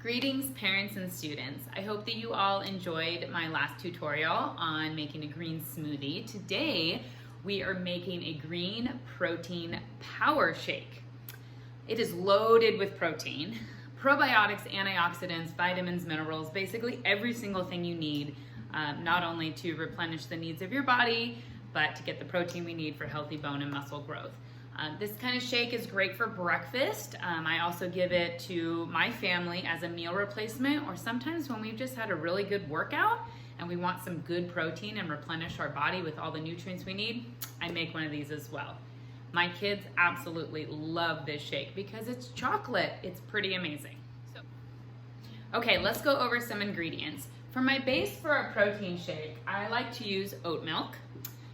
Greetings parents and students. I hope that you all enjoyed my last tutorial on making a green smoothie. Today we are making a green protein power shake. It is loaded with protein, probiotics, antioxidants, vitamins, minerals, basically every single thing you need, not only to replenish the needs of your body, but to get the protein we need for healthy bone and muscle growth. This kind of shake is great for breakfast. I also give it to my family as a meal replacement, or sometimes when we've just had a really good workout and we want some good protein and replenish our body with all the nutrients we need, I make one of these as well. My kids absolutely love this shake because it's chocolate. It's pretty amazing. Okay, let's go over some ingredients. For my base for a protein shake, I like to use oat milk.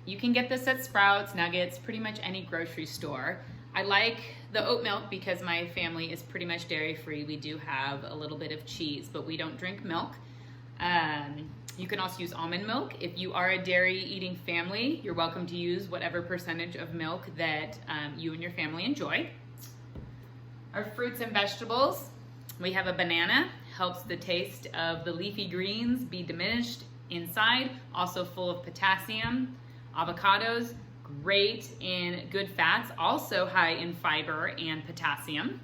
You can get this at Sprouts, Nuggets, pretty much any grocery store. I like the oat milk because my family is pretty much dairy-free. We do have a little bit of cheese, but we don't drink milk. You can also use almond milk. If you are a dairy-eating family, you're welcome to use whatever percentage of milk that you and your family enjoy. Our fruits and vegetables, we have a banana, helps the taste of the leafy greens be diminished inside, also full of potassium. Avocados, great in good fats, also high in fiber and potassium.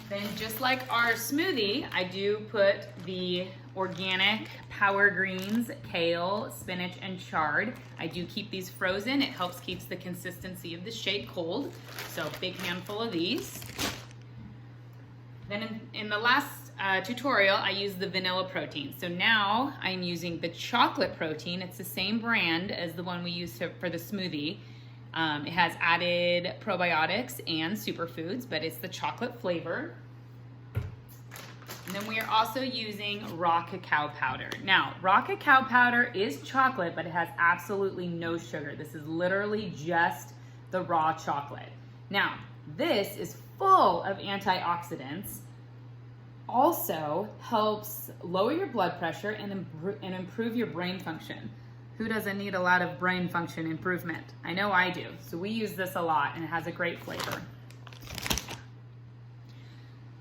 Then just like our smoothie, I do put the organic power greens, kale, spinach, and chard. I do keep these frozen. It helps keeps the consistency of the shake cold. So big handful of these. Then in the last tutorial, I used the vanilla protein. So now I'm using the chocolate protein. It's the same brand as the one we used for the smoothie. It has added probiotics and superfoods, but it's the chocolate flavor. And then we are also using raw cacao powder. Now, raw cacao powder is chocolate, but it has absolutely no sugar. This is literally just the raw chocolate. Now, this is full of antioxidants. Also helps lower your blood pressure and improve your brain function. Who doesn't need a lot of brain function improvement? I know I do. So we use this a lot and it has a great flavor.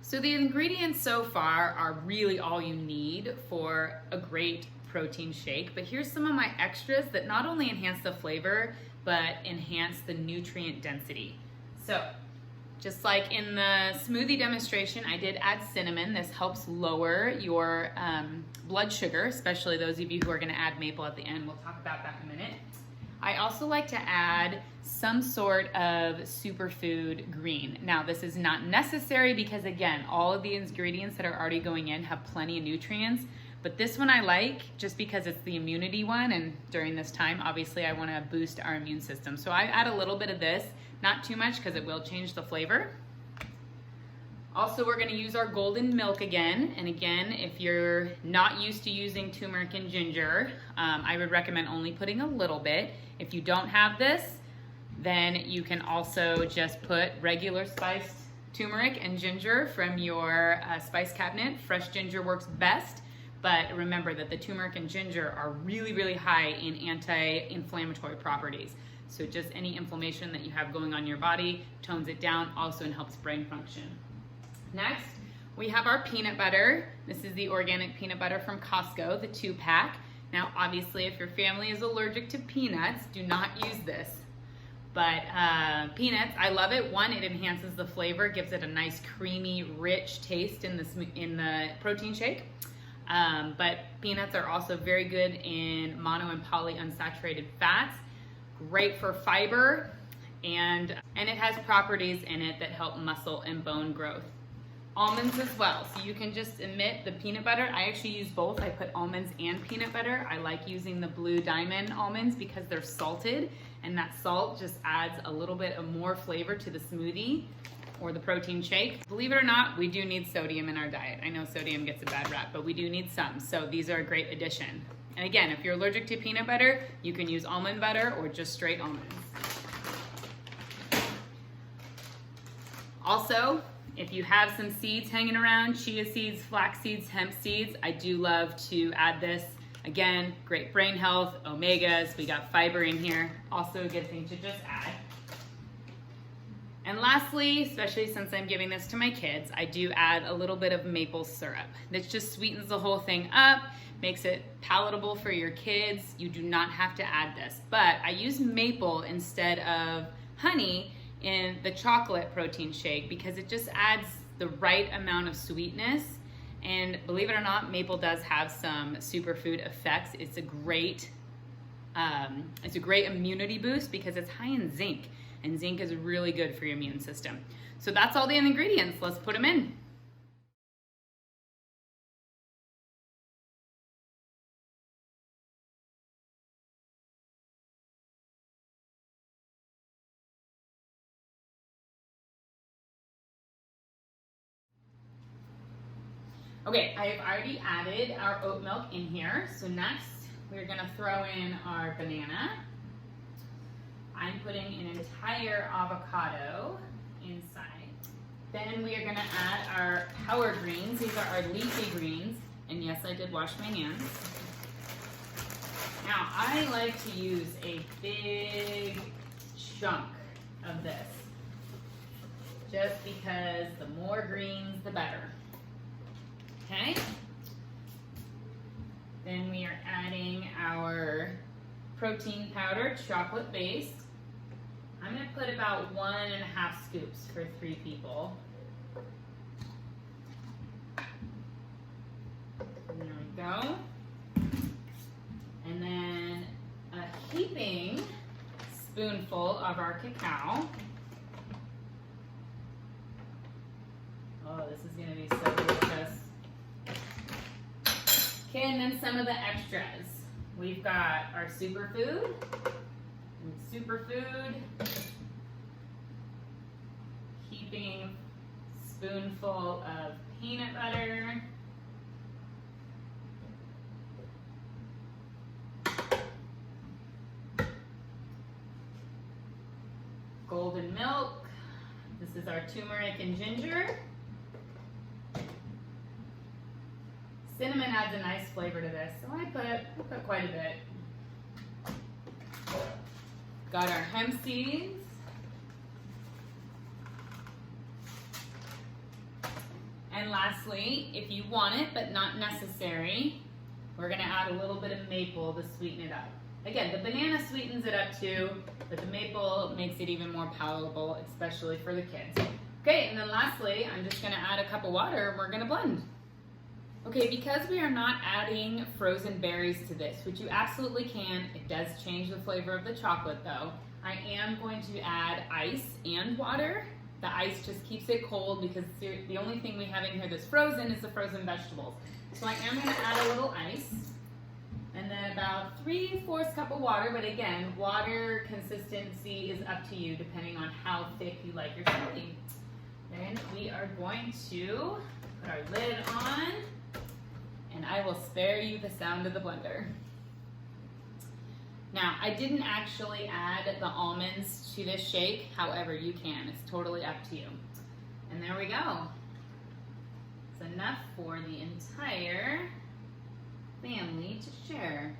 So the ingredients so far are really all you need for a great protein shake, but here's some of my extras that not only enhance the flavor, but enhance the nutrient density. So, just like in the smoothie demonstration, I did add cinnamon. This helps lower your blood sugar, especially those of you who are gonna add maple at the end. We'll talk about that in a minute. I also like to add some sort of superfood green. Now, this is not necessary because again, all of the ingredients that are already going in have plenty of nutrients, but this one I like just because it's the immunity one, and during this time, obviously I wanna boost our immune system. So I add a little bit of this. Not too much because it will change the flavor. Also, we're going to use our golden milk again. And again, if you're not used to using turmeric and ginger, I would recommend only putting a little bit. If you don't have this, then you can also just put regular spiced turmeric and ginger from your spice cabinet. Fresh ginger works best, but remember that the turmeric and ginger are really, really high in anti-inflammatory properties. So just any inflammation that you have going on in your body tones it down, also and helps brain function. Next, we have our peanut butter. This is the organic peanut butter from Costco, the 2-pack. Now, obviously, if your family is allergic to peanuts, do not use this. But peanuts, I love it. One, it enhances the flavor, gives it a nice creamy, rich taste in the protein shake. But peanuts are also very good in mono and polyunsaturated fats. Great for fiber, and it has properties in it that help muscle and bone growth. Almonds as well, so you can just omit the peanut butter. I actually use both. I put almonds and peanut butter. I like using the Blue Diamond almonds because they're salted, and that salt just adds a little bit of more flavor to the smoothie or the protein shake. Believe it or not, we do need sodium in our diet. I know sodium gets a bad rap, but we do need some, so these are a great addition. And again, if you're allergic to peanut butter, you can use almond butter or just straight almonds. Also, if you have some seeds hanging around, chia seeds, flax seeds, hemp seeds, I do love to add this. Again, great brain health, omegas, we got fiber in here. Also a good thing to just add. And lastly, especially since I'm giving this to my kids, I do add a little bit of maple syrup. This just sweetens the whole thing up, makes it palatable for your kids. You do not have to add this, but I use maple instead of honey in the chocolate protein shake because it just adds the right amount of sweetness. And believe it or not, maple does have some superfood effects. It's a great immunity boost because it's high in zinc, and zinc is really good for your immune system. So that's all the ingredients. Let's put them in. Okay, I have already added our oat milk in here. So next, we're gonna throw in our banana. I'm putting an entire avocado inside. Then we are gonna add our power greens. These are our leafy greens. And yes, I did wash my hands. Now, I like to use a big chunk of this, just because the more greens, the better. Okay, then we are adding our protein powder, chocolate based. I'm going to put about 1.5 scoops for 3 people. There we go. And then a heaping spoonful of our cacao. Oh, this is going to be so delicious. Okay, and then some of the extras. We've got our superfood, heaping spoonful of peanut butter, golden milk. This is our turmeric and ginger. Cinnamon adds a nice flavor to this, so I put quite a bit. Got our hemp seeds. And lastly, if you want it, but not necessary, we're gonna add a little bit of maple to sweeten it up. Again, the banana sweetens it up too, but the maple makes it even more palatable, especially for the kids. Okay, and then lastly, I'm just gonna add a cup of water and we're gonna blend. Okay, because we are not adding frozen berries to this, which you absolutely can, it does change the flavor of the chocolate though, I am going to add ice and water. The ice just keeps it cold because the only thing we have in here that's frozen is the frozen vegetables. So I am going to add a little ice, and then about 3/4 cup of water, but again, water consistency is up to you depending on how thick you like your smoothie. Then we are going to put our lid on, and I will spare you the sound of the blender. Now, I didn't actually add the almonds to this shake, however, you can. It's totally up to you. And there we go. It's enough for the entire family to share.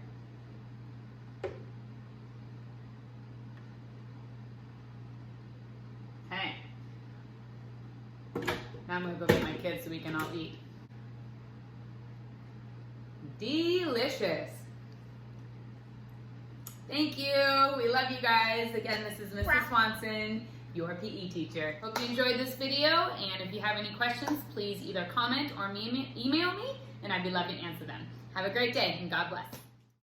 Okay. Now I'm gonna go get my kids so we can all eat. Delicious. Thank you. We love you guys. Again, this is Mrs. Swanson, your PE teacher. Hope you enjoyed this video, and if you have any questions, please either comment or email me, and I'd be glad to answer them. Have a great day, and God bless.